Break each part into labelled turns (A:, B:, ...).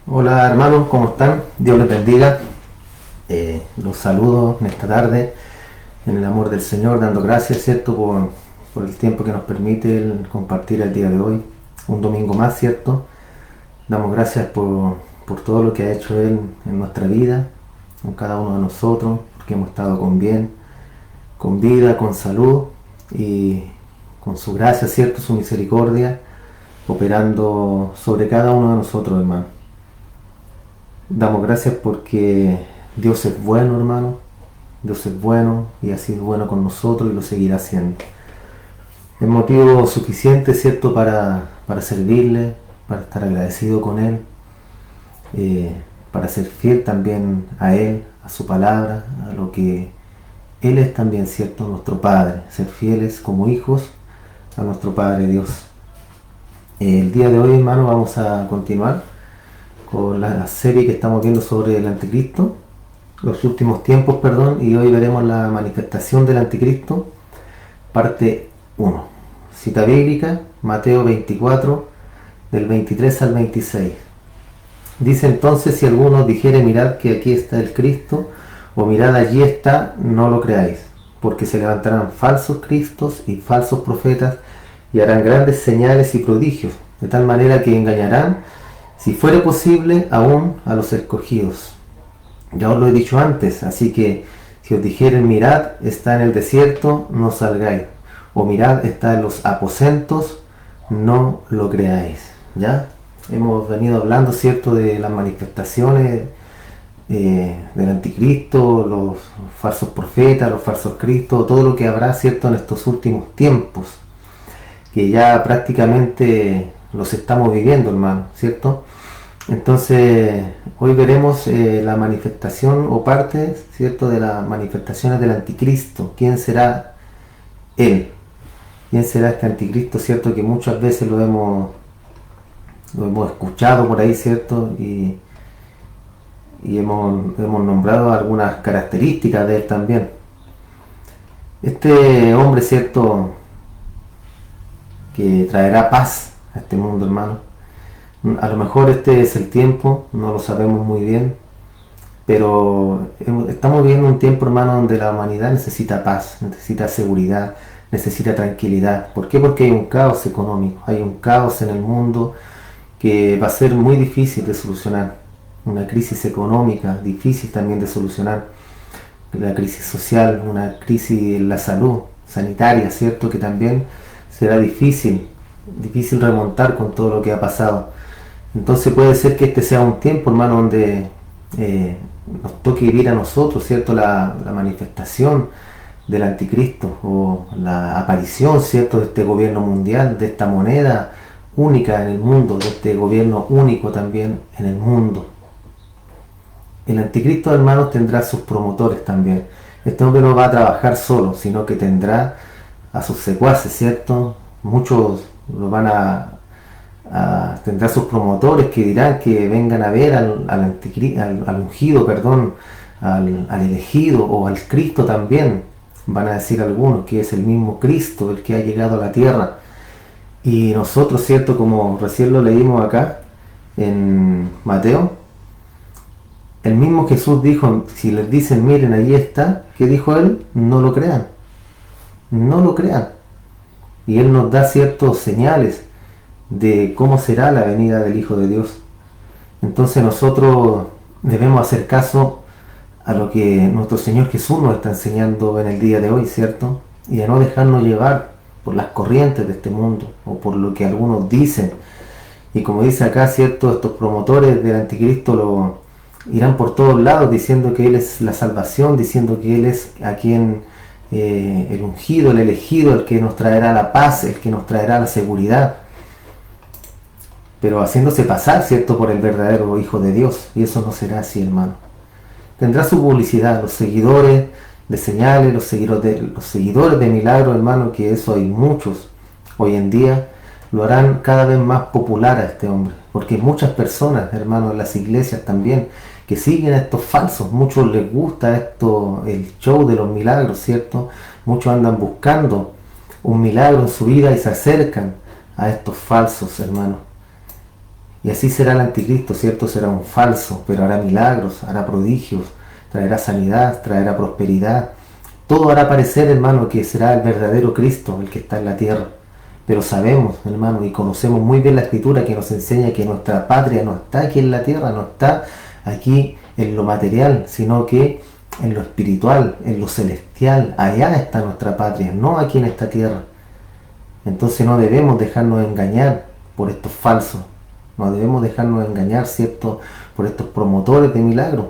A: Hola hermanos, ¿cómo están? Dios les bendiga. Los saludo en esta tarde en el amor del Señor, dando gracias, ¿cierto? Por el tiempo que nos permite el compartir el día de hoy. Un domingo más, ¿cierto? Damos gracias por todo lo que ha hecho Él en nuestra vida, con cada uno de nosotros, porque hemos estado con bien, con vida, con salud y con su gracia, ¿cierto? Su misericordia, operando sobre cada uno de nosotros, hermano. Damos gracias porque Dios es bueno, hermano. Dios es bueno y ha sido bueno con nosotros y lo seguirá haciendo. Es motivo suficiente, ¿cierto?, para servirle, para estar agradecido con Él, para ser fiel también a Él, a su palabra, a lo que Él es también, ¿cierto?, nuestro Padre. Ser fieles como hijos a nuestro Padre Dios. El día de hoy, hermano, vamos a continuar con la serie que estamos viendo sobre el anticristo, los últimos tiempos, perdón, y hoy veremos la manifestación del anticristo, parte 1. Cita bíblica, Mateo 24, del 23 al 26. Dice entonces: si alguno dijere, mirad que aquí está el Cristo, o mirad allí está, no lo creáis, porque se levantarán falsos cristos y falsos profetas, y harán grandes señales y prodigios, de tal manera que engañarán, si fuere posible, aún a los escogidos. Ya os lo he dicho antes, así que si os dijeren, mirad, está en el desierto, no salgáis. O mirad, está en los aposentos, no lo creáis. ¿Ya? Hemos venido hablando, ¿cierto?, de las manifestaciones del anticristo, los falsos profetas, los falsos cristos, todo lo que habrá, ¿cierto?, en estos últimos tiempos, que ya prácticamente los estamos viviendo, hermano, ¿cierto? Entonces, hoy veremos la manifestación o partes, ¿cierto?, de las manifestaciones del anticristo. ¿Quién será él? ¿Quién será este anticristo, cierto? Que muchas veces lo hemos escuchado por ahí, ¿cierto? Y hemos nombrado algunas características de él también. Este hombre, ¿cierto?, que traerá paz a este mundo, hermano. A lo mejor este es el tiempo, no lo sabemos muy bien, pero estamos viviendo un tiempo, hermano, donde la humanidad necesita paz, necesita seguridad, necesita tranquilidad. ¿Por qué? Porque hay un caos económico, hay un caos en el mundo que va a ser muy difícil de solucionar. Una crisis económica difícil también de solucionar. La crisis social, una crisis en la salud sanitaria, ¿cierto?, que también será difícil remontar con todo lo que ha pasado. Entonces puede ser que este sea un tiempo, hermano, donde nos toque vivir a nosotros, ¿cierto?, la manifestación del anticristo o la aparición, ¿cierto?, de este gobierno mundial, de esta moneda única en el mundo, de este gobierno único también en el mundo. El anticristo, hermanos, tendrá sus promotores también. Este hombre no va a trabajar solo, sino que tendrá a sus secuaces, ¿cierto? Muchos lo van tendrá sus promotores que dirán que vengan a ver al ungido, perdón, al elegido o al Cristo también. Van a decir algunos que es el mismo Cristo el que ha llegado a la tierra. Y nosotros, ¿cierto?, como recién lo leímos acá en Mateo, el mismo Jesús dijo, si les dicen, miren, allí está, ¿qué dijo él? No lo crean. No lo crean. Y él nos da ciertos señales de cómo será la venida del Hijo de Dios. Entonces nosotros debemos hacer caso a lo que nuestro Señor Jesús nos está enseñando en el día de hoy, ¿cierto? Y a no dejarnos llevar por las corrientes de este mundo o por lo que algunos dicen. Y como dice acá, ¿cierto?, estos promotores del anticristo lo irán por todos lados diciendo que Él es la salvación, diciendo que Él es a quien el ungido, el elegido, el que nos traerá la paz, el que nos traerá la seguridad, pero haciéndose pasar, ¿cierto?, por el verdadero Hijo de Dios. Y eso no será así, hermano. Tendrá su publicidad, los seguidores de señales, los seguidores de milagros, hermano, que eso hay muchos hoy en día, lo harán cada vez más popular a este hombre, porque hay muchas personas, hermano, en las iglesias también, que siguen a estos falsos. Muchos les gusta esto, el show de los milagros, ¿cierto? Muchos andan buscando un milagro en su vida y se acercan a estos falsos, hermano. Y así será el anticristo, ¿cierto? Será un falso, pero hará milagros, hará prodigios, traerá sanidad, traerá prosperidad. Todo hará parecer, hermano, que será el verdadero Cristo, el que está en la tierra. Pero sabemos, hermano, y conocemos muy bien la Escritura que nos enseña que nuestra patria no está aquí en la tierra, no está aquí en lo material, sino que en lo espiritual, en lo celestial. Allá está nuestra patria, no aquí en esta tierra. Entonces no debemos dejarnos engañar por estos falsos. No debemos dejarnos engañar, ¿cierto?, por estos promotores de milagros.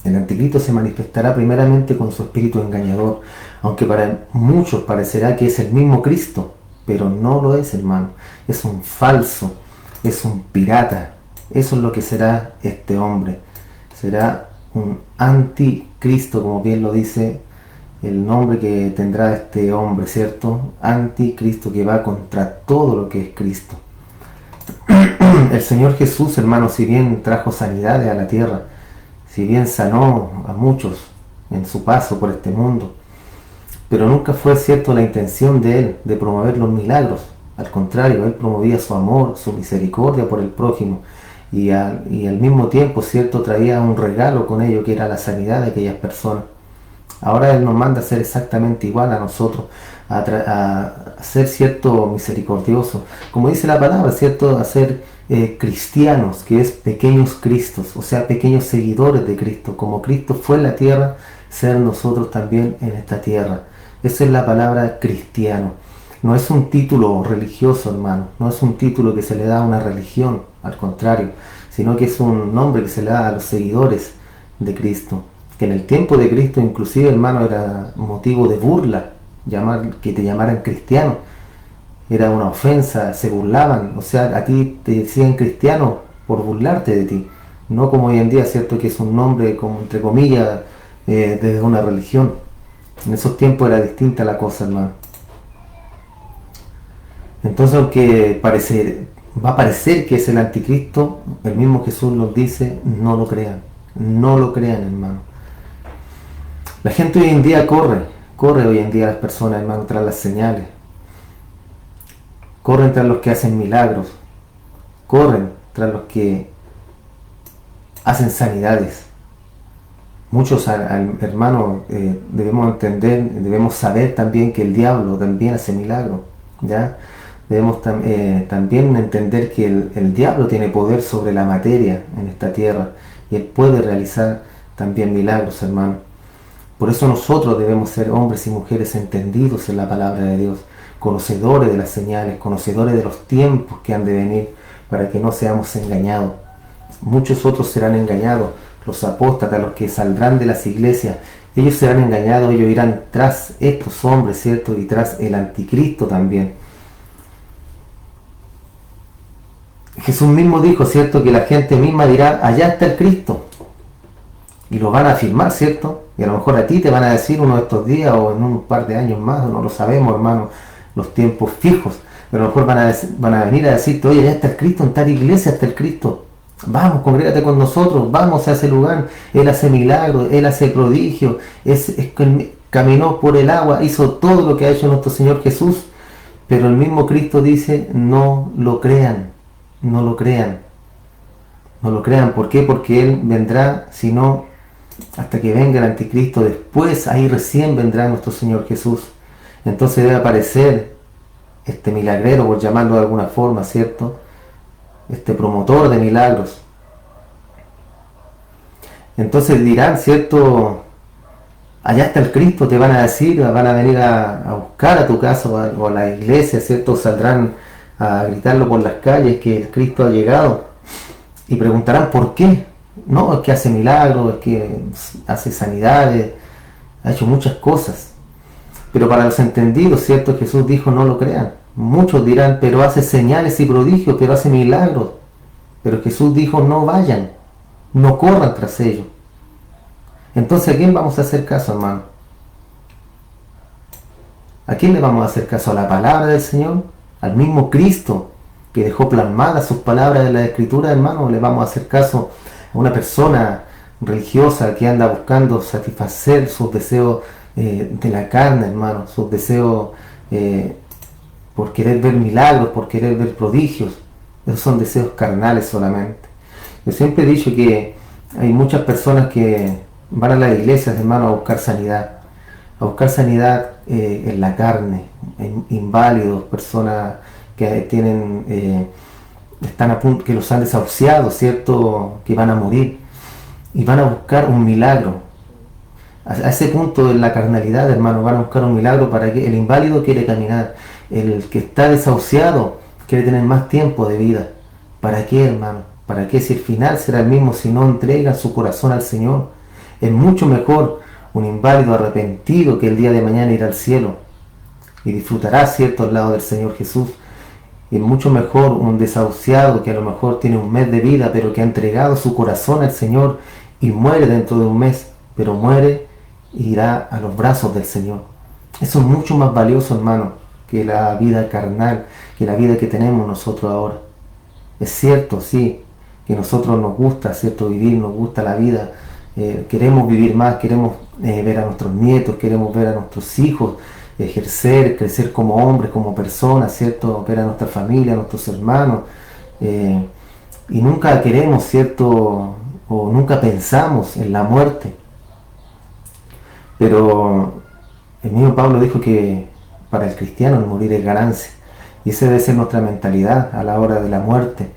A: El anticristo se manifestará primeramente con su espíritu engañador, aunque para muchos parecerá que es el mismo Cristo, pero no lo es, hermano. Es un falso, es un pirata. Eso es lo que será este hombre. Será un anticristo, como bien lo dice el nombre que tendrá este hombre, ¿cierto? Anticristo, que va contra todo lo que es Cristo. El Señor Jesús, hermano, si bien trajo sanidades a la tierra, si bien sanó a muchos en su paso por este mundo, pero nunca fue, cierto, la intención de Él de promover los milagros. Al contrario, Él promovía su amor, su misericordia por el prójimo, y al mismo tiempo, cierto, traía un regalo con ello, que era la sanidad de aquellas personas. Ahora Él nos manda a ser exactamente igual a nosotros, a ser, cierto, misericordioso. Como dice la palabra, cierto, a ser cristianos, que es pequeños cristos, o sea, pequeños seguidores de Cristo. Como Cristo fue en la tierra, ser nosotros también en esta tierra. Esa es la palabra cristiano. No es un título religioso, hermano. No es un título que se le da a una religión, al contrario, sino que es un nombre que se le da a los seguidores de Cristo. Que en el tiempo de Cristo, inclusive, hermano, era motivo de burla, que te llamaran cristiano. Era una ofensa, se burlaban. O sea, a ti te decían cristiano por burlarte de ti. No como hoy en día, ¿cierto?, que es un nombre, como entre comillas, desde una religión. En esos tiempos era distinta la cosa, hermano. Entonces, aunque va a parecer que es el anticristo, el mismo Jesús nos dice, no lo crean. No lo crean, hermano. La gente hoy en día corre hoy en día las personas, hermano, tras las señales. Corren tras los que hacen milagros. Corren tras los que hacen sanidades. Muchos, hermanos, debemos entender, debemos saber también que el diablo también hace milagros, ¿ya? Debemos también entender que el diablo tiene poder sobre la materia en esta tierra y él puede realizar también milagros, hermano. Por eso nosotros debemos ser hombres y mujeres entendidos en la palabra de Dios, conocedores de las señales, conocedores de los tiempos que han de venir, para que no seamos engañados. Muchos otros serán engañados, los apóstatas, los que saldrán de las iglesias, ellos serán engañados, ellos irán tras estos hombres, ¿cierto? Y tras el anticristo también. Jesús mismo dijo, ¿cierto?, que la gente misma dirá, allá está el Cristo. Y lo van a afirmar, ¿cierto? Y a lo mejor a ti te van a decir uno de estos días o en un par de años más, no lo sabemos, hermano, los tiempos fijos. Pero a lo mejor van a venir a decirte, oye, allá está el Cristo, en tal iglesia está el Cristo. Vamos, congrégate con nosotros, vamos a ese lugar. Él hace milagros, Él hace prodigios, caminó por el agua, hizo todo lo que ha hecho nuestro Señor Jesús. Pero el mismo Cristo dice, no lo crean, no lo crean. No lo crean, ¿por qué? Porque Él vendrá, si no, hasta que venga el anticristo, después, ahí recién vendrá nuestro Señor Jesús. Entonces debe aparecer este milagrero, por llamarlo de alguna forma, ¿cierto? Este promotor de milagros. Entonces dirán, ¿cierto?, allá está el Cristo, te van a decir, van a venir a buscar a tu casa o a la iglesia, ¿cierto? Saldrán a gritarlo por las calles que el Cristo ha llegado. Y preguntarán por qué. No, es que hace milagros, es que hace sanidades, ha hecho muchas cosas. Pero para los entendidos, ¿cierto?, Jesús dijo, no lo crean. Muchos dirán, pero hace señales y prodigios, pero hace milagros. Pero Jesús dijo, no vayan, no corran tras ellos. Entonces, ¿a quién vamos a hacer caso, hermano? ¿A quién le vamos a hacer caso? ¿A la palabra del Señor? ¿Al mismo Cristo que dejó plasmadas sus palabras en la Escritura, hermano? ¿O le vamos a hacer caso a una persona religiosa que anda buscando satisfacer sus deseos de la carne, hermano? Sus deseos por querer ver milagros, por querer ver prodigios. Esos son deseos carnales solamente. Yo siempre he dicho que hay muchas personas que van a las iglesias, hermano, a buscar sanidad en la carne, en inválidos, personas que tienen, están a punto, que los han desahuciado, ¿cierto? Que van a morir y van a buscar un milagro. A ese punto de la carnalidad, hermano, van a buscar un milagro para que el inválido quiere caminar, el que está desahuciado quiere tener más tiempo de vida. ¿Para qué, hermano? ¿Para qué si el final será el mismo si no entregan su corazón al Señor? Es mucho mejor un inválido arrepentido que el día de mañana irá al cielo y disfrutará, cierto, al lado del Señor Jesús. Es mucho mejor un desahuciado que a lo mejor tiene un mes de vida, pero que ha entregado su corazón al Señor y muere dentro de un mes, pero muere e irá a los brazos del Señor. Eso es mucho más valioso, hermano, que la vida carnal, que la vida que tenemos nosotros ahora. Es cierto, sí, que a nosotros nos gusta, cierto, vivir, nos gusta la vida, queremos vivir más, queremos ver a nuestros nietos, queremos ver a nuestros hijos, ejercer, crecer como hombres, como personas, cierto, ver a nuestra familia, a nuestros hermanos, y nunca queremos, cierto, o nunca pensamos en la muerte. Pero el mismo Pablo dijo que para el cristiano el morir es ganancia, y esa debe ser nuestra mentalidad a la hora de la muerte.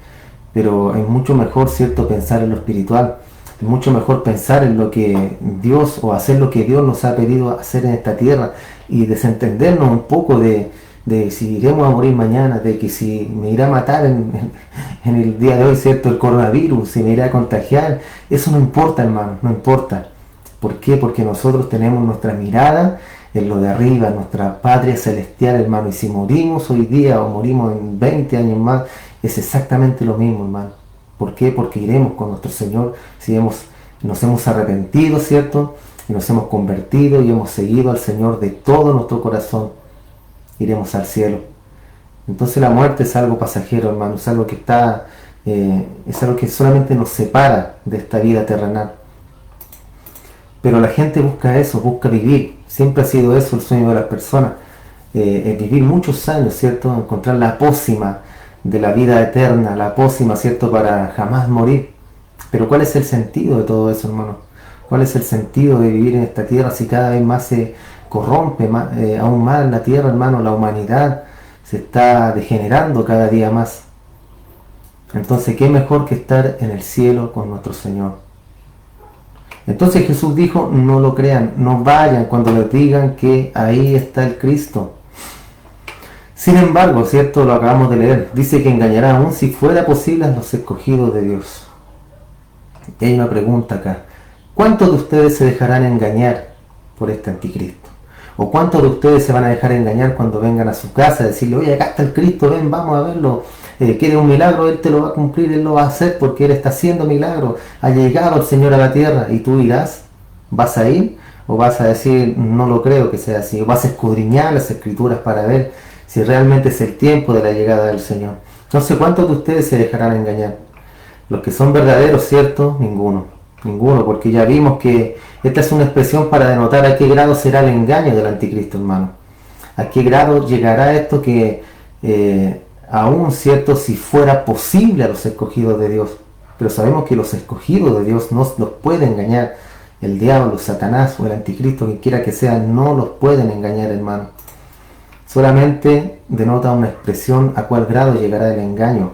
A: Pero es mucho mejor, cierto, pensar en lo espiritual, es mucho mejor pensar en lo que Dios, o hacer lo que Dios nos ha pedido hacer en esta tierra, y desentendernos un poco de si iremos a morir mañana, de que si me irá a matar en el día de hoy, cierto, el coronavirus, si me irá a contagiar. Eso no importa, hermano, no importa. ¿Por qué? Porque nosotros tenemos nuestra mirada en lo de arriba, en nuestra patria celestial, hermano, y si morimos hoy día o morimos en 20 años más, es exactamente lo mismo, hermano. ¿Por qué? Porque iremos con nuestro Señor si nos hemos arrepentido, ¿cierto? Y nos hemos convertido y hemos seguido al Señor de todo nuestro corazón. Iremos al cielo. Entonces la muerte es algo pasajero, hermano, es algo que es algo que solamente nos separa de esta vida terrenal. Pero la gente busca eso, busca vivir. Siempre ha sido eso el sueño de las personas. Vivir muchos años, ¿cierto? Encontrar la pócima de la vida eterna, la pócima, ¿cierto? Para jamás morir. Pero ¿cuál es el sentido de todo eso, hermano? ¿Cuál es el sentido de vivir en esta tierra si cada vez más se corrompe aún más la tierra, hermano? La humanidad se está degenerando cada día más. Entonces, ¿qué mejor que estar en el cielo con nuestro Señor? Entonces Jesús dijo, no lo crean, no vayan cuando les digan que ahí está el Cristo. Sin embargo, ¿cierto? Lo acabamos de leer. Dice que engañará aún si fuera posible a los escogidos de Dios. Y hay una pregunta acá. ¿Cuántos de ustedes se dejarán engañar por este anticristo? ¿O cuántos de ustedes se van a dejar engañar cuando vengan a su casa a decirle, oye, acá está el Cristo, ven, vamos a verlo? Quiere un milagro, Él te lo va a cumplir, Él lo va a hacer porque Él está haciendo milagros. Ha llegado el Señor a la tierra y tú irás, ¿vas a ir? ¿O vas a decir, no lo creo que sea así? ¿O vas a escudriñar las Escrituras para ver si realmente es el tiempo de la llegada del Señor? Entonces, ¿cuántos de ustedes se dejarán engañar? Los que son verdaderos, ¿cierto? Ninguno, porque ya vimos que esta es una expresión para denotar a qué grado será el engaño del anticristo, hermano. A qué grado llegará esto que aún, ¿cierto? Si fuera posible a los escogidos de Dios. Pero sabemos que los escogidos de Dios no los puede engañar. El diablo, Satanás o el anticristo, quien quiera que sea, no los pueden engañar, hermano. Solamente denota una expresión a cuál grado llegará el engaño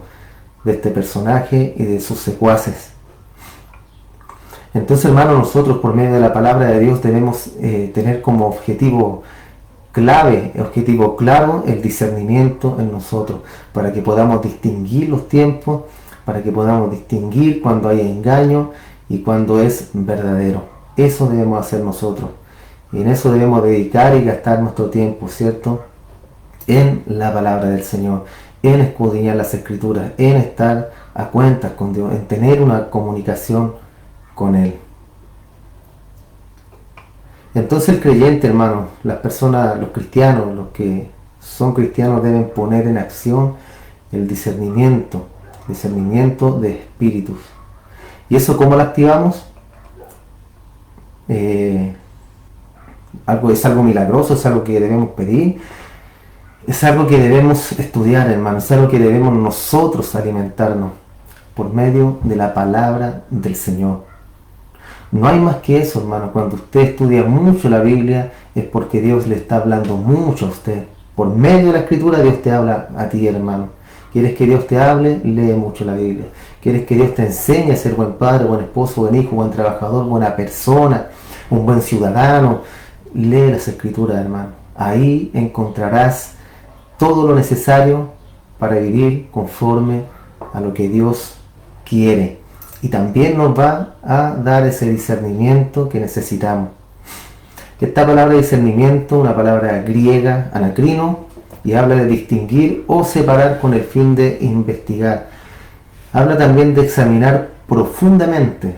A: de este personaje y de sus secuaces. Entonces, hermano, nosotros por medio de la palabra de Dios debemos tener como objetivo claro, el discernimiento en nosotros, para que podamos distinguir los tiempos, para que podamos distinguir cuando hay engaño y cuando es verdadero. Eso debemos hacer nosotros. Y en eso debemos dedicar y gastar nuestro tiempo, ¿cierto? En la palabra del Señor, en escudriñar las Escrituras, en estar a cuentas con Dios, en tener una comunicación con Él. Entonces el creyente, hermano, las personas, los cristianos, los que son cristianos deben poner en acción el discernimiento de espíritus. ¿Y eso cómo lo activamos? Es algo milagroso, es algo que debemos pedir. Es algo que debemos estudiar, hermano, es algo que debemos nosotros alimentarnos por medio de la palabra del Señor. No hay más que eso, hermano. Cuando usted estudia mucho la Biblia es porque Dios le está hablando mucho a usted. Por medio de la Escritura Dios te habla a ti, hermano. ¿Quieres que Dios te hable? Lee mucho la Biblia. ¿Quieres que Dios te enseñe a ser buen padre, buen esposo, buen hijo, buen trabajador, buena persona, un buen ciudadano? Lee las Escrituras, hermano. Ahí encontrarás todo lo necesario para vivir conforme a lo que Dios quiere. Y también nos va a dar ese discernimiento que necesitamos. Esta palabra discernimiento, una palabra griega, anacrino, y habla de distinguir o separar con el fin de investigar. Habla también de examinar profundamente,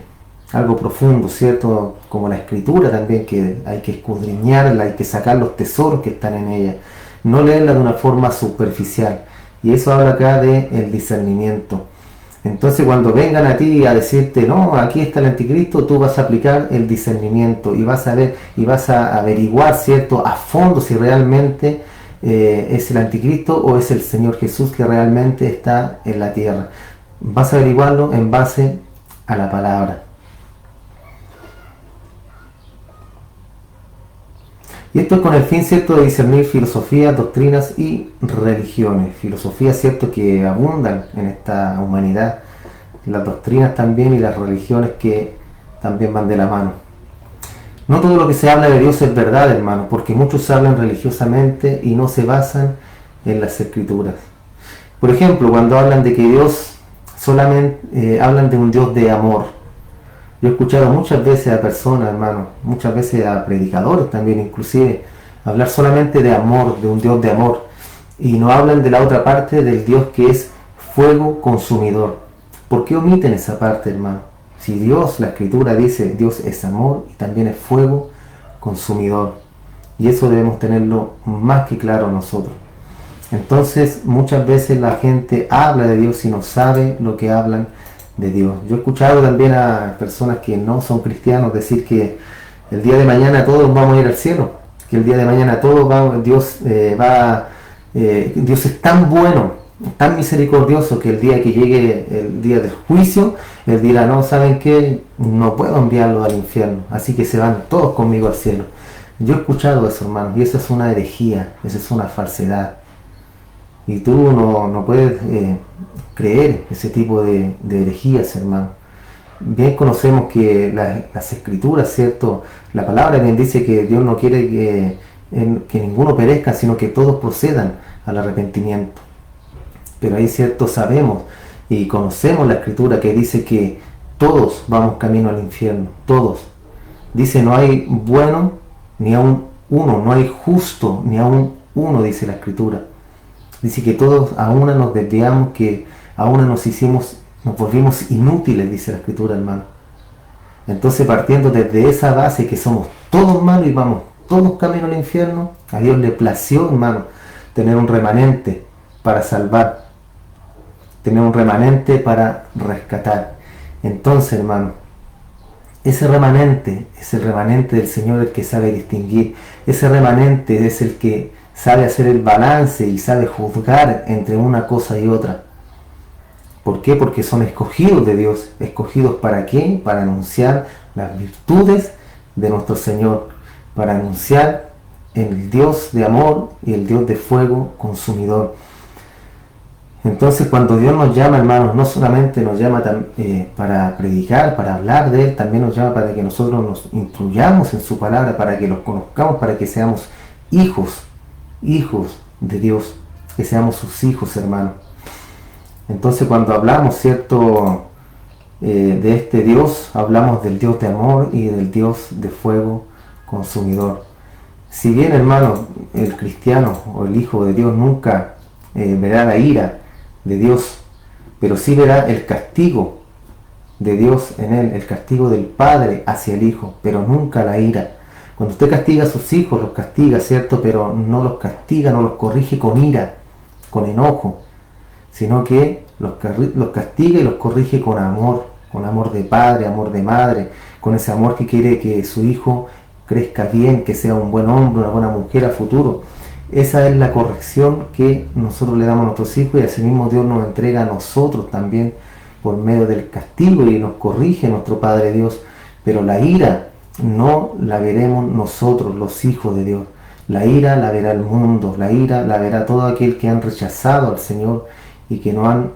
A: algo profundo, ¿cierto? Como la escritura también, que hay que escudriñarla, hay que sacar los tesoros que están en ella, no leerla de una forma superficial. Y eso habla acá de el discernimiento. Entonces cuando vengan a ti a decirte, no, aquí está el anticristo, tú vas a aplicar el discernimiento y vas a ver y vas a averiguar, ¿cierto?, a fondo si realmente es el anticristo o es el Señor Jesús que realmente está en la tierra. Vas a averiguarlo en base a la palabra. Y esto es con el fin, ¿cierto?, de discernir filosofías, doctrinas y religiones. Filosofías, ¿cierto?, que abundan en esta humanidad. Las doctrinas también y las religiones que también van de la mano. No todo lo que se habla de Dios es verdad, hermano, porque muchos hablan religiosamente y no se basan en las Escrituras. Por ejemplo, cuando hablan de que Dios solamente hablan de un Dios de amor. Yo he escuchado muchas veces a personas, hermano, muchas veces a predicadores también, inclusive, hablar solamente de amor, de un Dios de amor, y no hablan de la otra parte del Dios que es fuego consumidor. ¿Por qué omiten esa parte, hermano? Si Dios, la Escritura dice, Dios es amor y también es fuego consumidor. Y eso debemos tenerlo más que claro nosotros. Entonces, muchas veces la gente habla de Dios y no sabe lo que hablan de Dios. Yo he escuchado también a personas que no son cristianos decir que el día de mañana todos vamos a ir al cielo, que el día de mañana todos vamos, Dios es tan bueno, tan misericordioso, que el día que llegue el día del juicio, Él dirá, no, ¿saben qué? No puedo enviarlos al infierno, así que se van todos conmigo al cielo. Yo he escuchado eso, hermano, y eso es una herejía, eso es una falsedad. Y tú no puedes creer ese tipo de herejías, hermano. Bien conocemos que las Escrituras, ¿cierto? La palabra bien dice que Dios no quiere que ninguno perezca, sino que todos procedan al arrepentimiento. Pero ahí, ¿cierto?, sabemos y conocemos la Escritura que dice que todos vamos camino al infierno, todos. Dice, no hay bueno ni aun uno, no hay justo ni aun uno, dice la Escritura. Dice que todos a una nos desviamos, que a una nos volvimos inútiles, dice la Escritura, hermano. Entonces, partiendo desde esa base que somos todos malos y vamos todos camino al infierno, a Dios le plació, hermano, tener un remanente para salvar, tener un remanente para rescatar. Entonces, hermano, ese remanente es el remanente del Señor, el que sabe distinguir. Ese remanente es el que sabe hacer el balance y sabe juzgar entre una cosa y otra. ¿Por qué? Porque son escogidos de Dios. ¿Escogidos para qué? Para anunciar las virtudes de nuestro Señor, para anunciar el Dios de amor y el Dios de fuego consumidor. Entonces, cuando Dios nos llama, hermanos, no solamente nos llama para predicar, para hablar de Él, también nos llama para que nosotros nos instruyamos en su palabra, para que los conozcamos, para que seamos hijos de Dios, que seamos sus hijos, hermanos. Entonces, cuando hablamos, ¿cierto?, de este Dios, hablamos del Dios de amor y del Dios de fuego consumidor. Si bien, hermano, el cristiano o el hijo de Dios nunca verá la ira de Dios, pero sí verá el castigo de Dios en él, el castigo del Padre hacia el Hijo, pero nunca la ira. Cuando usted castiga a sus hijos, los castiga, ¿cierto?, pero no los castiga, no los corrige con ira, con enojo, sino que los castiga y los corrige con amor de padre, amor de madre, con ese amor que quiere que su hijo crezca bien, que sea un buen hombre, una buena mujer a futuro. Esa es la corrección que nosotros le damos a nuestros hijos, y asimismo Dios nos entrega a nosotros también por medio del castigo, y nos corrige nuestro Padre Dios. Pero la ira no la veremos nosotros, los hijos de Dios. La ira la verá el mundo, la ira la verá todo aquel que han rechazado al Señor y que no han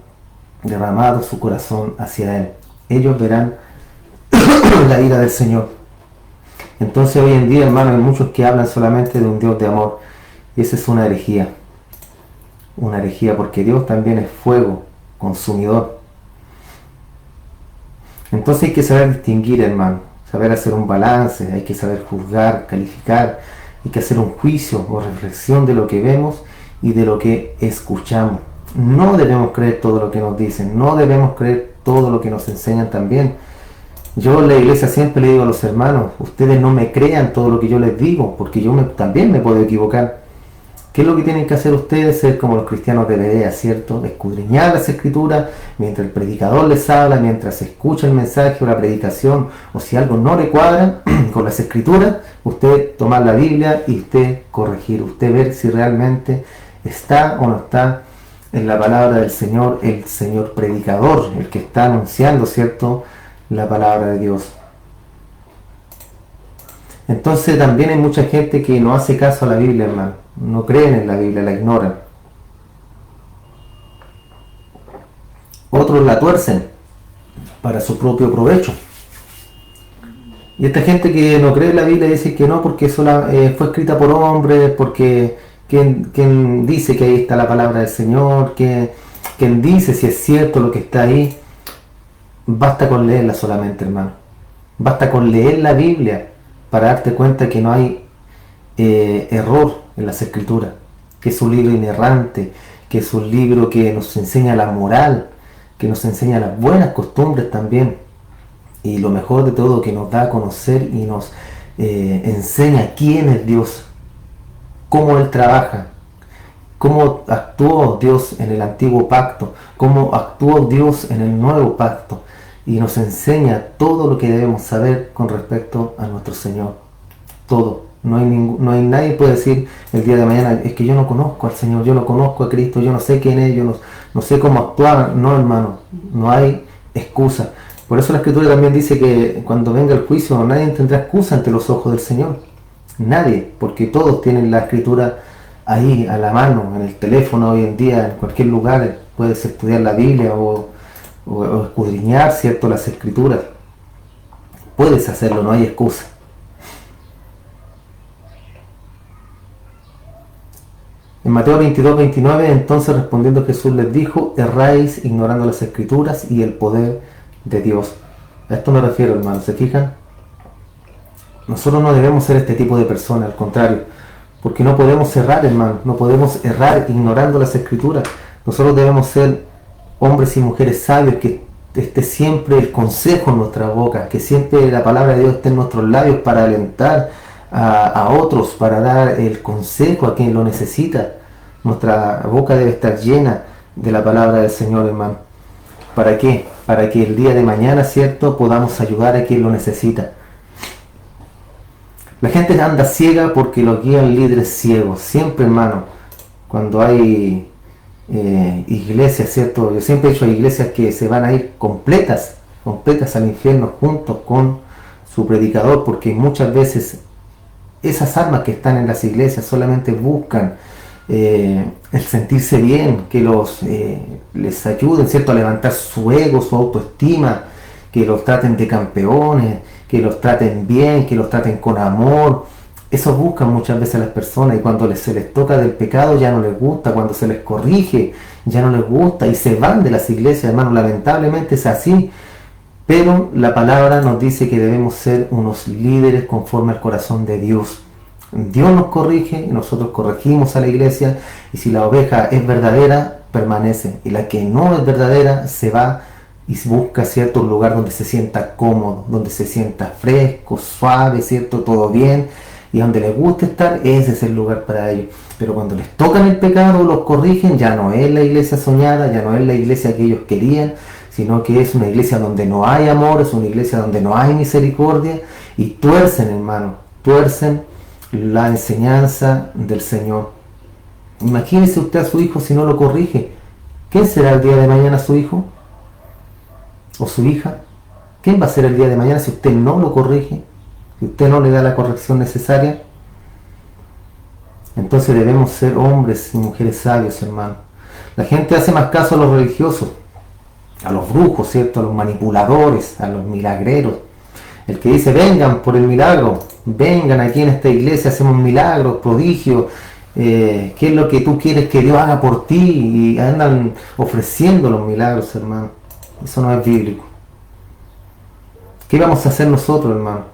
A: derramado su corazón hacia Él. Ellos verán la ira del Señor. Entonces hoy en día, hermano, hay muchos que hablan solamente de un Dios de amor, y esa es una herejía. Una herejía, porque Dios también es fuego consumidor. Entonces hay que saber distinguir, hermano, saber hacer un balance, hay que saber juzgar, calificar, hay que hacer un juicio o reflexión de lo que vemos y de lo que escuchamos. No debemos creer todo lo que nos dicen, no debemos creer todo lo que nos enseñan también. Yo en la iglesia siempre le digo a los hermanos, ustedes no me crean todo lo que yo les digo, porque yo también me puedo equivocar. ¿Qué es lo que tienen que hacer ustedes? Ser como los cristianos de Berea, ¿cierto? Escudriñar las escrituras mientras el predicador les habla, mientras escucha el mensaje o la predicación, o si algo no le cuadra con las escrituras, usted tomar la Biblia y usted corregir, usted ver si realmente está o no está en la palabra del Señor, el Señor predicador, el que está anunciando, ¿cierto?, la palabra de Dios. Entonces también hay mucha gente que no hace caso a la Biblia, hermano. No creen en la Biblia, la ignoran. Otros la tuercen para su propio provecho. Y esta gente que no cree en la Biblia dice que no, porque fue escrita por hombres, porque quien dice que ahí está la palabra del Señor, quien dice si es cierto lo que está ahí. Basta con leerla solamente, hermano. Basta con leer la Biblia para darte cuenta que no hay error en las escrituras, que es un libro inerrante, que es un libro que nos enseña la moral, que nos enseña las buenas costumbres también, y lo mejor de todo, que nos da a conocer y nos enseña quién es Dios, cómo Él trabaja, cómo actuó Dios en el antiguo pacto, cómo actuó Dios en el nuevo pacto, y nos enseña todo lo que debemos saber con respecto a nuestro Señor. Todo. No hay nadie que puede decir el día de mañana, es que yo no conozco al Señor, yo no conozco a Cristo, yo no sé quién es, yo no sé cómo actuar. No, hermano, no hay excusa. Por eso la Escritura también dice que cuando venga el juicio nadie tendrá excusa ante los ojos del Señor. Nadie, porque todos tienen la Escritura ahí a la mano, en el teléfono hoy en día, en cualquier lugar. Puedes estudiar la Biblia o escudriñar, ¿cierto?, las Escrituras. Puedes hacerlo, no hay excusa. En Mateo 22, 29, entonces respondiendo Jesús les dijo, erráis ignorando las Escrituras y el poder de Dios. A esto me refiero, hermanos, ¿se fijan? Nosotros no debemos ser este tipo de personas, al contrario, porque no podemos errar, hermano, no podemos errar ignorando las Escrituras. Nosotros debemos ser hombres y mujeres sabios, que esté siempre el consejo en nuestra boca, que siempre la palabra de Dios esté en nuestros labios para alentar a otros, para dar el consejo a quien lo necesita. Nuestra boca debe estar llena de la palabra del Señor, hermano. ¿Para qué? Para que el día de mañana, ¿cierto?, podamos ayudar a quien lo necesita. La gente anda ciega porque los guían líderes ciegos. Siempre, hermano, cuando hay iglesias, ¿cierto? Yo siempre he dicho, hay iglesias que se van a ir completas al infierno junto con su predicador, porque muchas veces esas almas que están en las iglesias solamente buscan el sentirse bien, que les ayuden, ¿cierto?, a levantar su ego, su autoestima, que los traten de campeones, que los traten bien, que los traten con amor. Eso buscan muchas veces las personas, y cuando se les toca del pecado ya no les gusta, cuando se les corrige ya no les gusta y se van de las iglesias, hermano. Lamentablemente es así, pero la palabra nos dice que debemos ser unos líderes conforme al corazón de Dios. Dios nos corrige y nosotros corregimos a la iglesia, y si la oveja es verdadera, permanece, y la que no es verdadera se va y busca, ¿cierto?, un lugar donde se sienta cómodo, donde se sienta fresco, suave, ¿cierto?, todo bien, y donde les guste estar, ese es el lugar para ellos. Pero cuando les tocan el pecado, los corrigen, ya no es la iglesia soñada, ya no es la iglesia que ellos querían, sino que es una iglesia donde no hay amor, es una iglesia donde no hay misericordia, y tuercen, hermano, tuercen la enseñanza del Señor. Imagínese usted a su hijo si no lo corrige. ¿Quién será el día de mañana su hijo? ¿O su hija? ¿Quién va a ser el día de mañana si usted no lo corrige? Si usted no le da la corrección necesaria. Entonces debemos ser hombres y mujeres sabios, hermano. La gente hace más caso a los religiosos, a los brujos, ¿cierto? A los manipuladores, a los milagreros. El que dice, vengan por el milagro, vengan aquí en esta iglesia, hacemos milagros, prodigios, ¿qué es lo que tú quieres que Dios haga por ti? Y andan ofreciendo los milagros, hermano. Eso no es bíblico. ¿Qué vamos a hacer nosotros, hermano?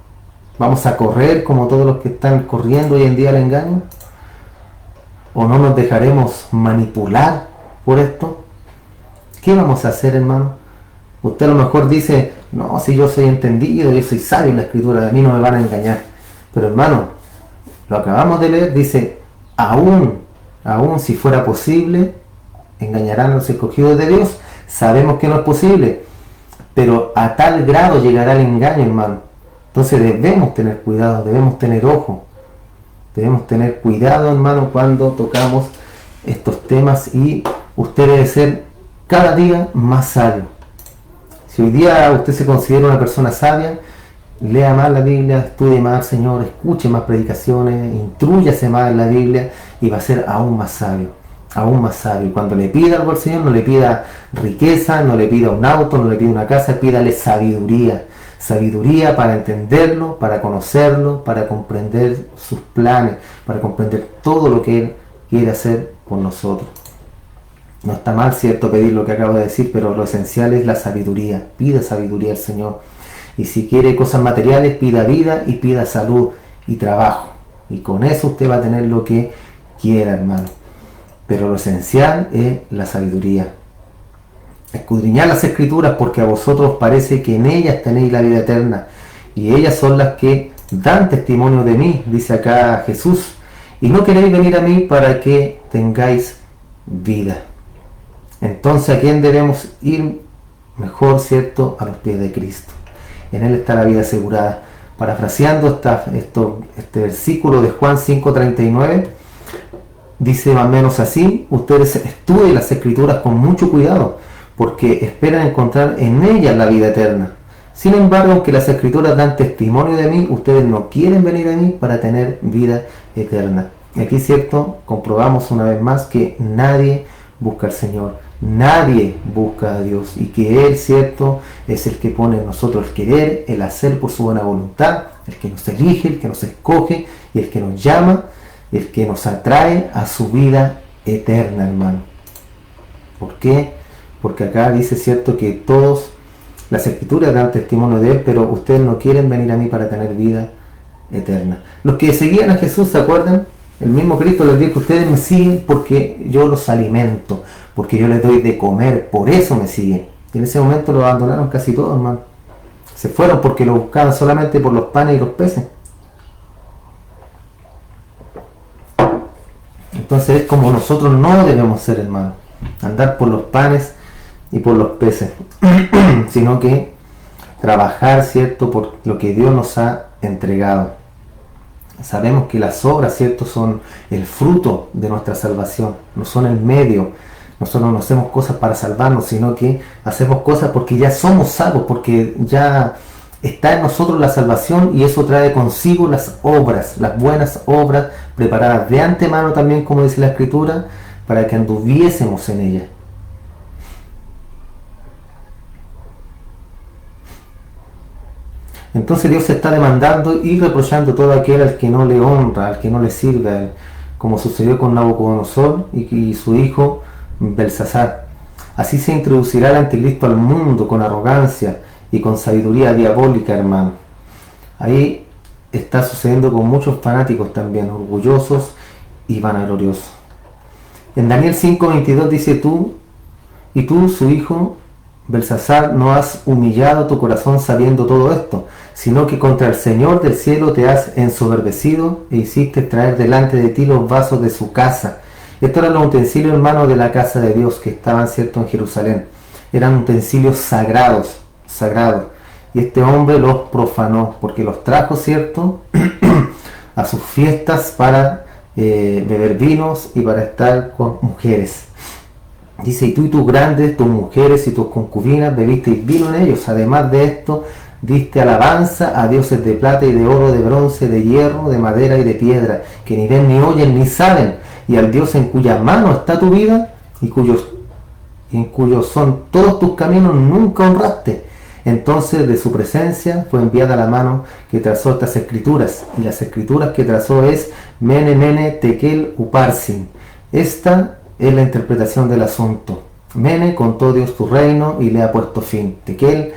A: ¿Vamos a correr como todos los que están corriendo hoy en día al engaño? ¿O no nos dejaremos manipular por esto? ¿Qué vamos a hacer, hermano? Usted a lo mejor dice, no, si yo soy entendido, yo soy sabio en la escritura, a mí no me van a engañar. Pero hermano, lo acabamos de leer, dice, aún si fuera posible, engañarán a los escogidos de Dios. Sabemos que no es posible, pero a tal grado llegará el engaño, hermano. Entonces debemos tener cuidado, debemos tener ojo. Debemos tener cuidado, hermano, cuando tocamos estos temas, y usted debe ser cada día más sabio. Si hoy día usted se considera una persona sabia, lea más la Biblia, estudie más al Señor, escuche más predicaciones, intrúyase más en la Biblia y va a ser aún más sabio, aún más sabio. Cuando le pida algo al Señor, no le pida riqueza, no le pida un auto, no le pida una casa, pídale sabiduría. Sabiduría para entenderlo, para conocerlo, para comprender sus planes, para comprender todo lo que Él quiere hacer por nosotros. No está mal, cierto, pedir lo que acabo de decir, pero lo esencial es la sabiduría. Pida sabiduría al Señor. Y si quiere cosas materiales, pida vida y pida salud y trabajo. Y con eso usted va a tener lo que quiera, hermano. Pero lo esencial es la sabiduría. Escudriñad las escrituras, porque a vosotros parece que en ellas tenéis la vida eterna, y ellas son las que dan testimonio de mí, dice acá Jesús, y no queréis venir a mí para que tengáis vida. Entonces, ¿a quién debemos ir? Mejor, ¿cierto? A los pies de Cristo. En Él está la vida asegurada. Parafraseando este versículo de Juan 5:39, dice más o menos así: ustedes estudien las escrituras con mucho cuidado, porque esperan encontrar en ellas la vida eterna. Sin embargo, aunque las escrituras dan testimonio de mí, ustedes no quieren venir a mí para tener vida eterna. Y aquí, cierto, comprobamos una vez más que nadie busca al Señor, nadie busca a Dios, y que Él, cierto, es el que pone en nosotros el querer, el hacer por su buena voluntad, el que nos elige, el que nos escoge, y el que nos llama, el que nos atrae a su vida eterna, hermano. ¿Por qué? Porque acá dice, cierto, que todas las escrituras dan testimonio de Él, pero ustedes no quieren venir a mí para tener vida eterna. Los que seguían a Jesús, ¿se acuerdan? El mismo Cristo les dijo: ustedes me siguen porque yo los alimento, porque yo les doy de comer, por eso me siguen. Y en ese momento lo abandonaron casi todos, hermano. Se fueron porque lo buscaban solamente por los panes y los peces. Entonces es como nosotros no debemos ser, hermano, andar por los panes y por los peces, sino que trabajar, cierto, por lo que Dios nos ha entregado. Sabemos que las obras, cierto, son el fruto de nuestra salvación, no son el medio. Nosotros no hacemos cosas para salvarnos, sino que hacemos cosas porque ya somos salvos, porque ya está en nosotros la salvación, y eso trae consigo las obras, las buenas obras preparadas de antemano también, como dice la Escritura, para que anduviésemos en ellas. Entonces Dios está demandando y reprochando todo aquel al que no le honra, al que no le sirve, como sucedió con Nabucodonosor y su hijo Belsasar. Así se introducirá el anticristo al mundo con arrogancia y con sabiduría diabólica, hermano. Ahí está sucediendo con muchos fanáticos también, orgullosos y vanagloriosos. En Daniel 5:22 dice: tú, su hijo Belsasar, no has humillado tu corazón sabiendo todo esto, sino que contra el Señor del cielo te has ensoberbecido e hiciste traer delante de ti los vasos de su casa. Estos eran los utensilios, hermanos, de la casa de Dios que estaban, cierto, en Jerusalén. Eran utensilios sagrados. Y este hombre los profanó, porque los trajo, cierto, a sus fiestas para beber vinos y para estar con mujeres. Dice, y tú y tus grandes, tus mujeres y tus concubinas bebisteis vino en ellos. Además de esto, diste alabanza a dioses de plata y de oro, de bronce, de hierro, de madera y de piedra, que ni ven ni oyen ni saben, y al Dios en cuya mano está tu vida y en cuyos son todos tus caminos nunca honraste. Entonces de su presencia fue enviada la mano que trazó estas escrituras, y las escrituras que trazó es Mene Mene Tekel Uparsin. Esta es la interpretación del asunto. Mene, contó Dios tu reino y le ha puesto fin. Tekel,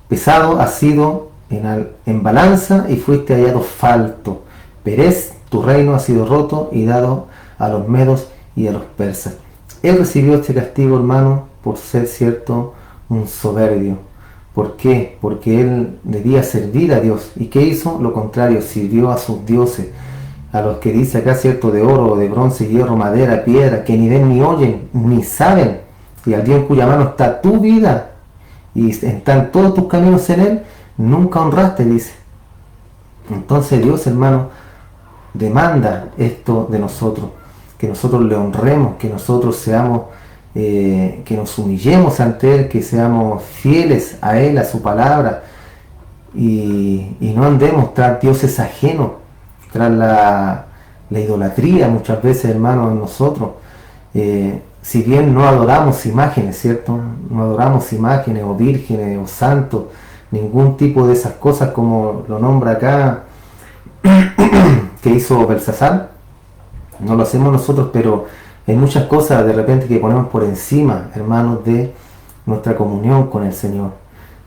A: pesado has sido en balanza y fuiste hallado falto. Perez, tu reino ha sido roto y dado a los medos y a los persas. Él recibió este castigo, hermano, por ser cierto un soberbio. ¿Por qué? Porque él debía servir a Dios. ¿Y qué hizo? Lo contrario, sirvió a sus dioses, a los que dice acá, cierto, de oro, de bronce, hierro, madera, piedra, que ni ven ni oyen, ni saben, y al Dios en cuya mano está tu vida, y están todos tus caminos en él, nunca honraste, dice. Entonces Dios, hermano, demanda esto de nosotros, que nosotros le honremos, que nosotros seamos, que nos humillemos ante Él, que seamos fieles a Él, a su palabra, y no andemos tras dioses ajenos, tras la idolatría muchas veces, hermano, en nosotros. Si bien no adoramos imágenes, ¿cierto? No adoramos imágenes o vírgenes o santos, ningún tipo de esas cosas como lo nombra acá que hizo Belsasar, no lo hacemos nosotros, pero hay muchas cosas de repente que ponemos por encima, hermanos, de nuestra comunión con el Señor.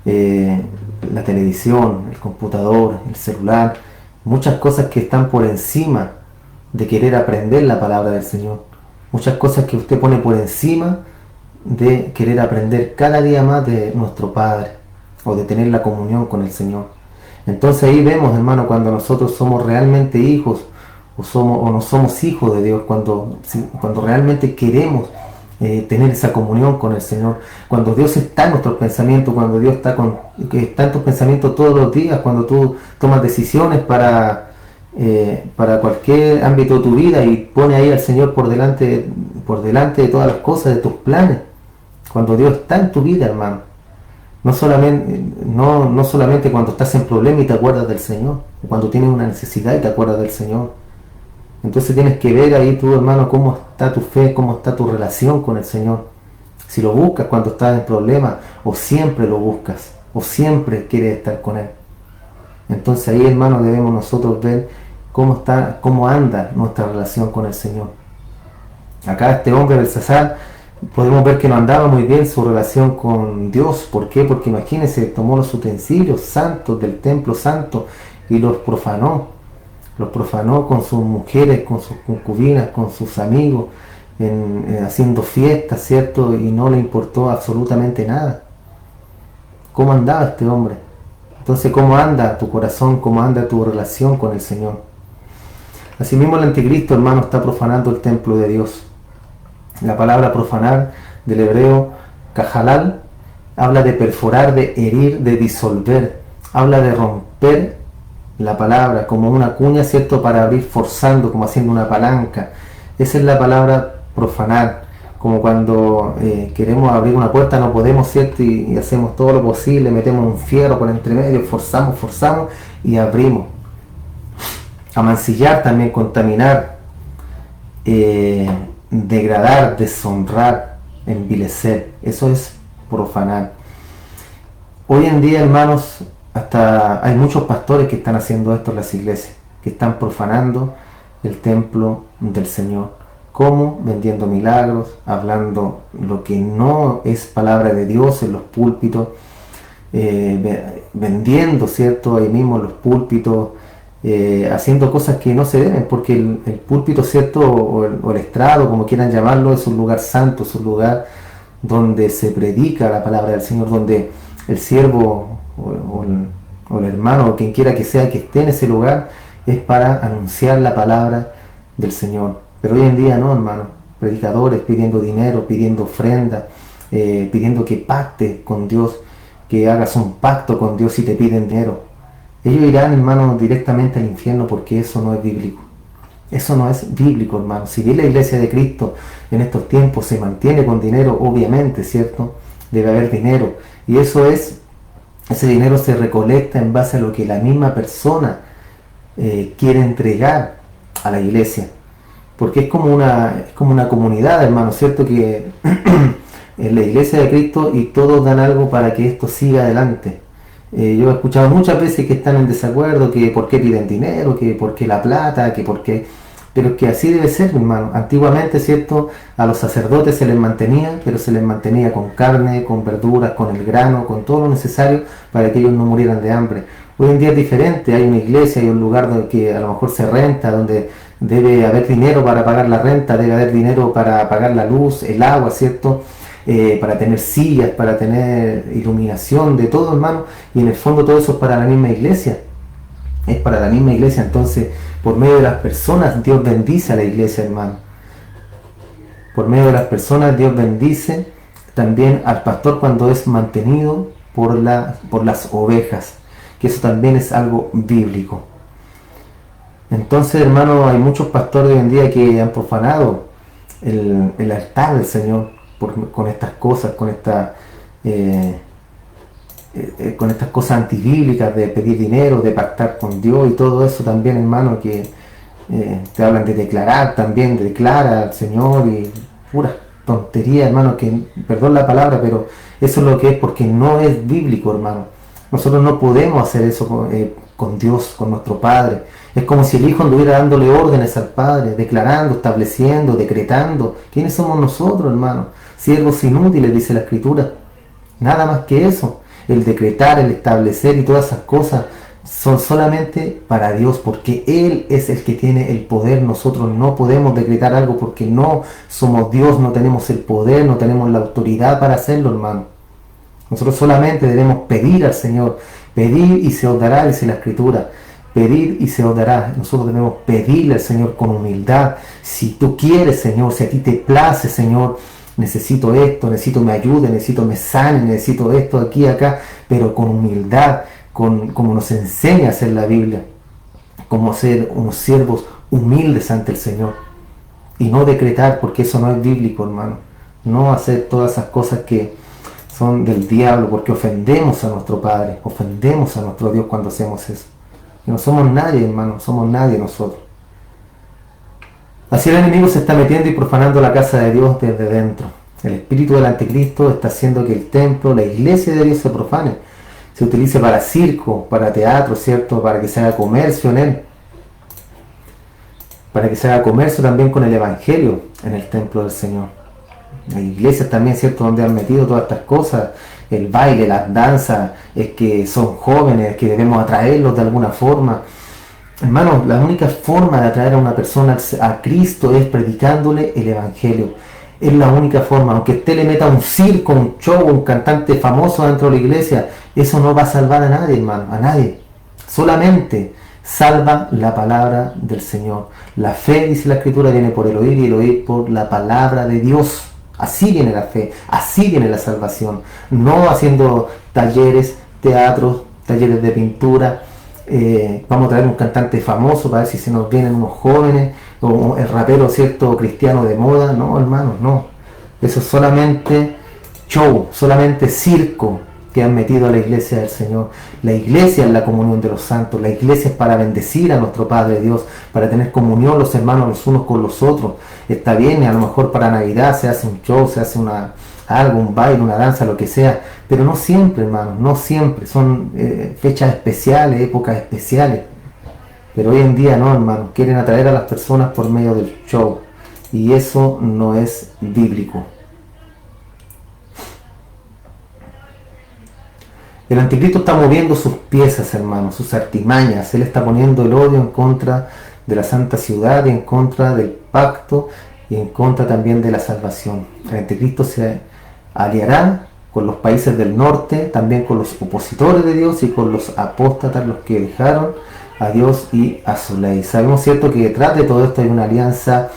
A: La televisión, el computador, el celular, muchas cosas que están por encima de querer aprender la palabra del Señor. Muchas cosas que usted pone por encima de querer aprender cada día más de nuestro Padre o de tener la comunión con el Señor. Entonces ahí vemos, hermano, cuando nosotros somos realmente hijos o no somos hijos de Dios, cuando realmente queremos tener esa comunión con el Señor, cuando Dios está en nuestros pensamientos, cuando Dios está en tus pensamientos todos los días, cuando tú tomas decisiones para cualquier ámbito de tu vida y pones ahí al Señor por delante de todas las cosas, de tus planes, cuando Dios está en tu vida, hermano. No solamente cuando estás en problema y te acuerdas del Señor, cuando tienes una necesidad y te acuerdas del Señor. Entonces tienes que ver ahí tú, hermano, cómo está tu fe, cómo está tu relación con el Señor. Si lo buscas cuando estás en problemas, o siempre lo buscas, o siempre quieres estar con Él. Entonces ahí, hermano, debemos nosotros ver cómo anda nuestra relación con el Señor. Acá este hombre, Belsasar, podemos ver que no andaba muy bien su relación con Dios. ¿Por qué? Porque imagínense, tomó los utensilios santos del templo santo y los profanó con sus mujeres, con sus concubinas, con sus amigos, haciendo fiestas, ¿cierto? Y no le importó absolutamente nada. ¿Cómo andaba este hombre? Entonces, ¿cómo anda tu corazón? ¿Cómo anda tu relación con el Señor? Asimismo, el anticristo, hermano, está profanando el templo de Dios. La palabra profanar, del hebreo kajalal, habla de perforar, de herir, de disolver. Habla de romper la palabra como una cuña, ¿cierto?, para abrir forzando, como haciendo una palanca. Esa es la palabra profanar. Como cuando queremos abrir una puerta, no podemos, ¿cierto?, y hacemos todo lo posible, metemos un fierro por entre medio, forzamos y abrimos. Amancillar también, contaminar, degradar, deshonrar, envilecer. Eso es profanar. Hoy en día, hermanos, hasta hay muchos pastores que están haciendo esto en las iglesias, que están profanando el templo del Señor. ¿Cómo? Vendiendo milagros, hablando lo que no es palabra de Dios en los púlpitos, vendiendo, ¿cierto?, ahí mismo en los púlpitos, haciendo cosas que no se deben, porque el púlpito, ¿cierto?, o el estrado, como quieran llamarlo, es un lugar santo, es un lugar donde se predica la palabra del Señor, donde el siervo o el hermano o quien quiera que sea que esté en ese lugar es para anunciar la palabra del Señor. Pero hoy en día no, hermano. Predicadores pidiendo dinero, pidiendo ofrenda, pidiendo que pactes con Dios, que hagas un pacto con Dios y te piden dinero. Ellos irán, hermano, directamente al infierno, porque eso no es bíblico. Eso no es bíblico, hermano. Si bien la iglesia de Cristo en estos tiempos se mantiene con dinero, obviamente, ¿cierto? Debe haber dinero. Y ese dinero se recolecta en base a lo que la misma persona quiere entregar a la iglesia. Porque es como una comunidad, hermano, ¿cierto? Que en la iglesia de Cristo y todos dan algo para que esto siga adelante. Yo he escuchado muchas veces que están en desacuerdo, que por qué piden dinero, que por qué la plata, que por qué... Pero es que así debe ser, hermano. Antiguamente, ¿cierto? A los sacerdotes se les mantenía, pero se les mantenía con carne, con verduras, con el grano, con todo lo necesario para que ellos no murieran de hambre. Hoy en día es diferente, hay una iglesia, hay un lugar donde que a lo mejor se renta, donde debe haber dinero para pagar la renta, debe haber dinero para pagar la luz, el agua, ¿cierto? Para tener sillas, para tener iluminación, de todo, hermano, y en el fondo todo eso es para la misma iglesia, es para la misma iglesia. Entonces, por medio de las personas Dios bendice a la iglesia, hermano. Por medio de las personas Dios bendice también al pastor cuando es mantenido por las ovejas, que eso también es algo bíblico. Entonces, hermano, hay muchos pastores hoy en día que han profanado el altar del Señor con estas cosas, con estas cosas antibíblicas de pedir dinero, de pactar con Dios y todo eso también, hermano, que te hablan de declarar también, declara al Señor y pura tontería, hermano, que perdón la palabra, pero eso es lo que es, porque no es bíblico, hermano. Nosotros no podemos hacer eso con Dios, con nuestro Padre. Es como si el Hijo anduviera dándole órdenes al Padre, declarando, estableciendo, decretando. ¿Quiénes somos nosotros, hermano? Siervos inútiles, dice la Escritura. Nada más que eso. El decretar, el establecer y todas esas cosas son solamente para Dios, porque Él es el que tiene el poder. Nosotros no podemos decretar algo porque no somos Dios, no tenemos el poder, no tenemos la autoridad para hacerlo, hermano. Nosotros solamente debemos pedir al Señor. Pedir y se os dará, dice la Escritura. Pedir y se os dará. Nosotros debemos pedirle al Señor con humildad. Si tú quieres, Señor, si a ti te place, Señor, necesito esto, necesito me ayude, necesito me sane, necesito esto aquí y acá, pero con humildad, como nos enseña a hacer la Biblia, como ser unos siervos humildes ante el Señor. Y no decretar, porque eso no es bíblico, hermano. No hacer todas esas cosas que son del diablo, porque ofendemos a nuestro Padre, ofendemos a nuestro Dios cuando hacemos eso. Y no somos nadie, hermano, somos nadie nosotros. Así el enemigo se está metiendo y profanando la casa de Dios desde dentro. El espíritu del anticristo está haciendo que el templo, la iglesia de Dios se profane, se utilice para circo, para teatro, ¿cierto? Para que se haga comercio en él. Para que se haga comercio también con el evangelio en el templo del Señor. Hay iglesias también, ¿cierto?, donde han metido todas estas cosas, el baile, las danzas, es que son jóvenes, que debemos atraerlos de alguna forma. Hermano, la única forma de atraer a una persona a Cristo es predicándole el evangelio. Es la única forma. Aunque usted le meta un circo, un show, un cantante famoso dentro de la iglesia, eso no va a salvar a nadie, hermano, a nadie. Solamente salva la palabra del Señor. La fe, dice la Escritura, viene por el oír y el oír por la palabra de Dios. Así viene la fe, así viene la salvación. No haciendo talleres, teatros, talleres de pintura. Vamos a traer un cantante famoso para ver si se nos vienen unos jóvenes, o el rapero, cierto, cristiano de moda. No, hermanos, no. Eso es solamente show, solamente circo que han metido a la iglesia del Señor. La iglesia es la comunión de los santos. La iglesia es para bendecir a nuestro Padre Dios, para tener comunión los hermanos los unos con los otros. Está bien, a lo mejor para Navidad se hace un show, se hace algo, un baile, una danza, lo que sea, pero no siempre, hermanos, no siempre. Son fechas especiales, épocas especiales. Pero hoy en día no, hermanos, quieren atraer a las personas por medio del show, y eso no es bíblico. El anticristo está moviendo sus piezas, hermanos, sus artimañas. Él está poniendo el odio en contra de la santa ciudad y en contra del pacto y en contra también de la salvación. El anticristo se aliará con los países del norte, también con los opositores de Dios y con los apóstatas, los que dejaron a Dios y a su ley. Sabemos, cierto, que detrás de todo esto hay una alianza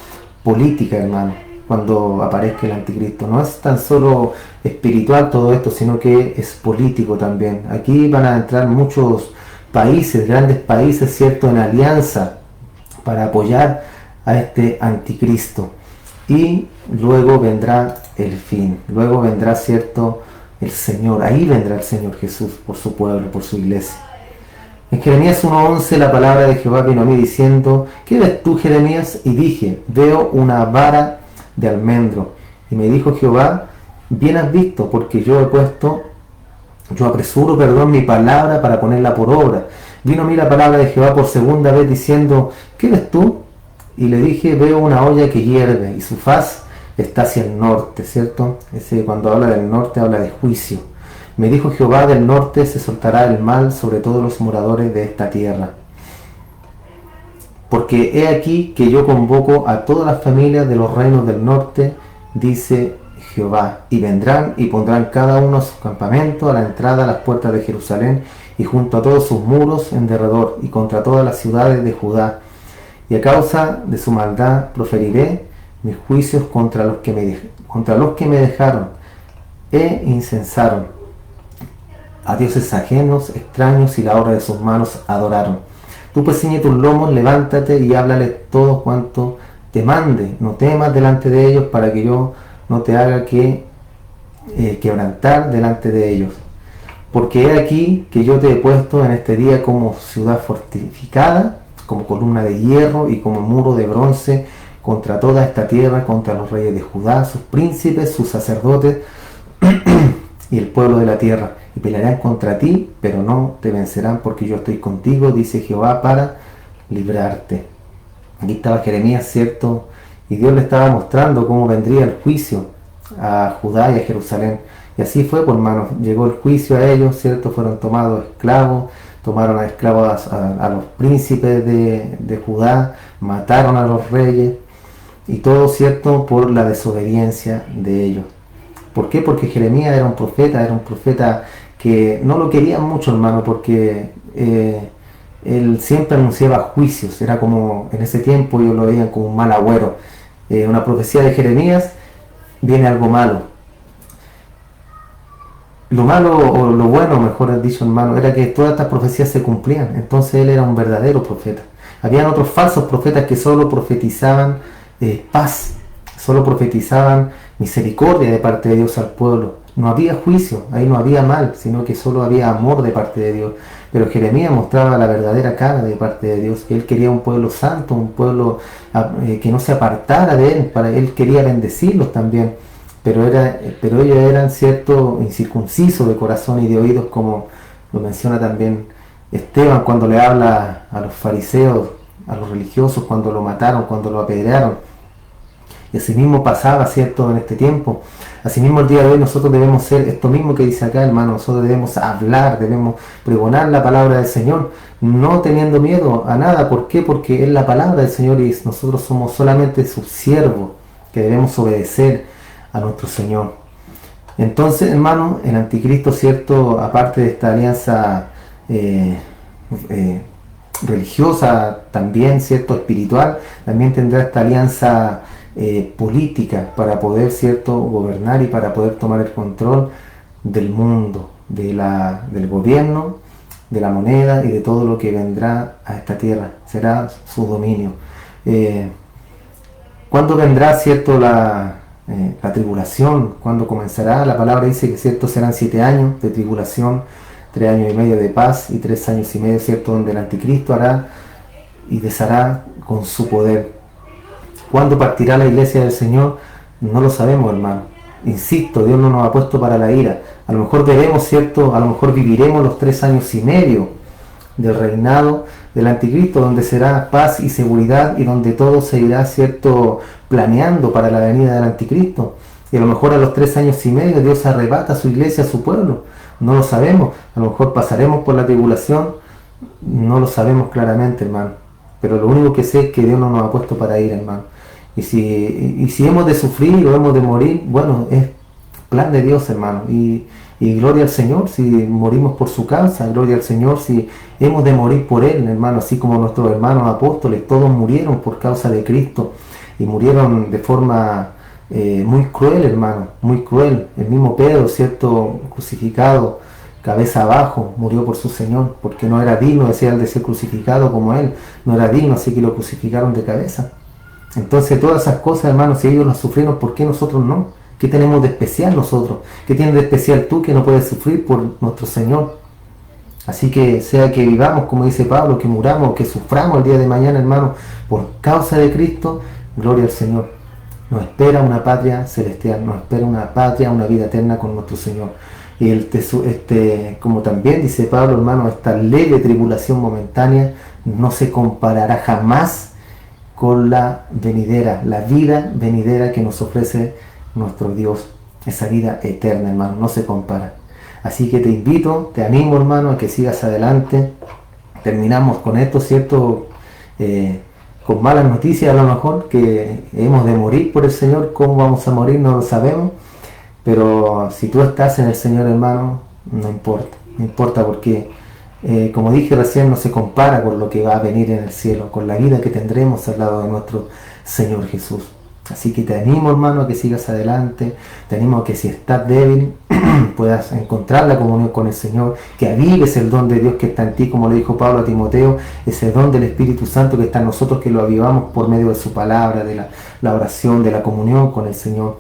A: política, hermano. Cuando aparezca el anticristo, no es tan solo espiritual todo esto, sino que es político también. Aquí van a entrar muchos países, grandes países, cierto, en alianza para apoyar a este anticristo. Y luego vendrá el fin, luego vendrá, cierto, el Señor, ahí vendrá el Señor Jesús por su pueblo, por su iglesia. En Jeremías 1:11 la palabra de Jehová vino a mí diciendo: ¿qué ves tú, Jeremías? Y dije: veo una vara de almendro. Y me dijo Jehová: bien has visto, porque yo apresuro, mi palabra para ponerla por obra. Vino a mí la palabra de Jehová por segunda vez diciendo: ¿qué ves tú? Y le dije: veo una olla que hierve y su faz está hacia el norte, ¿cierto? Cuando habla del norte habla de juicio. Me dijo Jehová: del norte se soltará el mal sobre todos los moradores de esta tierra. Porque he aquí que yo convoco a todas las familias de los reinos del norte, dice Jehová, y vendrán y pondrán cada uno su campamento a la entrada a las puertas de Jerusalén y junto a todos sus muros en derredor y contra todas las ciudades de Judá. Y a causa de su maldad proferiré mis juicios contra los que me dejaron e incensaron a dioses ajenos, extraños, y la obra de sus manos adoraron. Tú pues ciñe tus lomos, levántate y háblale todo cuanto te mande. No temas delante de ellos, para que yo no te haga quebrantar delante de ellos. Porque he aquí que yo te he puesto en este día como ciudad fortificada, como columna de hierro y como muro de bronce contra toda esta tierra, contra los reyes de Judá, sus príncipes, sus sacerdotes y el pueblo de la tierra. Y pelearán contra ti, pero no te vencerán, porque yo estoy contigo, dice Jehová, para librarte. Aquí estaba Jeremías, ¿cierto? Y Dios le estaba mostrando cómo vendría el juicio a Judá y a Jerusalén. Y así fue, por hermanos, llegó el juicio a ellos, ¿cierto? Fueron tomados esclavos, tomaron a esclavos a los príncipes de Judá, mataron a los reyes, y todo, ¿cierto?, por la desobediencia de ellos. ¿Por qué? Porque Jeremías era un profeta que no lo querían mucho, hermano, porque él siempre anunciaba juicios. Era como, en ese tiempo ellos lo veían como un mal agüero. Una profecía de Jeremías, viene algo malo. Lo malo, o lo bueno, mejor dicho, hermano, era que todas estas profecías se cumplían. Entonces él era un verdadero profeta. Habían otros falsos profetas que solo profetizaban paz, solo profetizaban misericordia de parte de Dios al pueblo. No había juicio, ahí no había mal, sino que solo había amor de parte de Dios. Pero Jeremías mostraba la verdadera cara de parte de Dios, que él quería un pueblo santo, un pueblo que no se apartara de él, él quería bendecirlos también. Pero ellos eran, cierto, incircuncisos de corazón y de oídos, como lo menciona también Esteban cuando le habla a los fariseos, a los religiosos, cuando lo mataron, cuando lo apedrearon. Y así mismo pasaba, ¿cierto?, en este tiempo. Asimismo, el día de hoy nosotros debemos ser esto mismo que dice acá, hermano. Nosotros debemos hablar, debemos pregonar la palabra del Señor, no teniendo miedo a nada. ¿Por qué? Porque es la palabra del Señor y nosotros somos solamente sus siervos, que debemos obedecer a nuestro Señor. Entonces, hermano, el anticristo, ¿cierto?, aparte de esta alianza religiosa, también, ¿cierto?, espiritual, también tendrá esta alianza política para poder, ¿cierto?, gobernar y para poder tomar el control del mundo, del gobierno, de la moneda y de todo lo que vendrá a esta tierra. Será su dominio. ¿Cuándo vendrá, cierto, la tribulación? ¿Cuándo comenzará? La palabra dice que, cierto, serán 7 años de tribulación, 3 años y medio de paz y 3 años y medio, ¿cierto?, donde el anticristo hará y deshará con su poder. ¿Cuándo partirá la iglesia del Señor? No lo sabemos, hermano. Insisto, Dios no nos ha puesto para la ira. A lo mejor veremos, ¿cierto?, a lo mejor viviremos los 3 años y medio del reinado del anticristo, donde será paz y seguridad y donde todo se irá, ¿cierto?, planeando para la venida del anticristo. Y a lo mejor a los 3 años y medio Dios arrebata a su iglesia, a su pueblo. No lo sabemos. A lo mejor pasaremos por la tribulación. No lo sabemos claramente, hermano. Pero lo único que sé es que Dios no nos ha puesto para ir, hermano. Y si hemos de sufrir o hemos de morir, bueno, es plan de Dios, hermano. Y gloria al Señor si morimos por su causa. Gloria al Señor si hemos de morir por Él, hermano. Así como nuestros hermanos apóstoles, todos murieron por causa de Cristo. Y murieron de forma muy cruel, hermano. Muy cruel. El mismo Pedro, ¿cierto?, crucificado, cabeza abajo, murió por su Señor. Porque no era digno, decía él, de ser crucificado como Él. No era digno, así que lo crucificaron de cabeza. Entonces todas esas cosas, hermanos, si ellos las sufrieron, ¿por qué nosotros no? ¿Qué tenemos de especial nosotros? ¿Qué tienes de especial tú que no puedes sufrir por nuestro Señor? Así que sea que vivamos, como dice Pablo, que muramos, que suframos el día de mañana, hermanos, por causa de Cristo, gloria al Señor. Nos espera una patria celestial, nos espera una patria, una vida eterna con nuestro Señor. Y como también dice Pablo, hermano, esta leve tribulación momentánea no se comparará jamás con la venidera, la vida venidera que nos ofrece nuestro Dios. Esa vida eterna, hermano, no se compara. Así que te invito, te animo, hermano, a que sigas adelante. Terminamos con esto, ¿cierto? Con malas noticias a lo mejor, que hemos de morir por el Señor. ¿Cómo vamos a morir? No lo sabemos. Pero si tú estás en el Señor, hermano, no importa. No importa porque, como dije recién, no se compara con lo que va a venir en el cielo, con la vida que tendremos al lado de nuestro Señor Jesús. Así que te animo, hermano, a que sigas adelante. Te animo a que si estás débil puedas encontrar la comunión con el Señor, que avives el don de Dios que está en ti, como le dijo Pablo a Timoteo, ese don del Espíritu Santo que está en nosotros, que lo avivamos por medio de su palabra, de la oración, de la comunión con el Señor,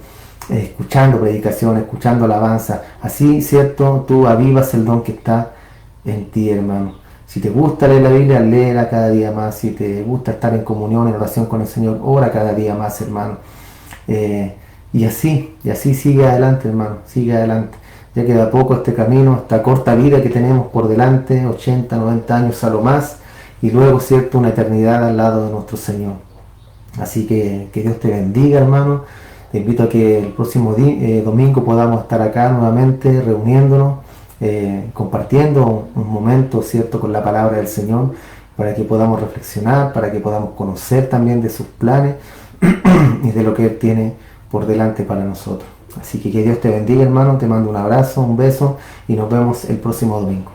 A: escuchando predicación, escuchando alabanza. Así, ¿cierto? Tú avivas el don que está en ti, hermano. Si te gusta leer la Biblia, léela cada día más. Si te gusta estar en comunión, en oración con el Señor, ora cada día más, hermano. Y así sigue adelante, hermano, sigue adelante. Ya queda poco este camino, esta corta vida que tenemos por delante, 80, 90 años a lo más, y luego, cierto, una eternidad al lado de nuestro Señor. Así que Dios te bendiga, hermano. Te invito a que el próximo domingo podamos estar acá nuevamente, reuniéndonos, compartiendo un momento, cierto, con la palabra del Señor, para que podamos reflexionar, para que podamos conocer también de sus planes y de lo que Él tiene por delante para nosotros. Así que Dios te bendiga, hermano. Te mando un abrazo, un beso y nos vemos el próximo domingo.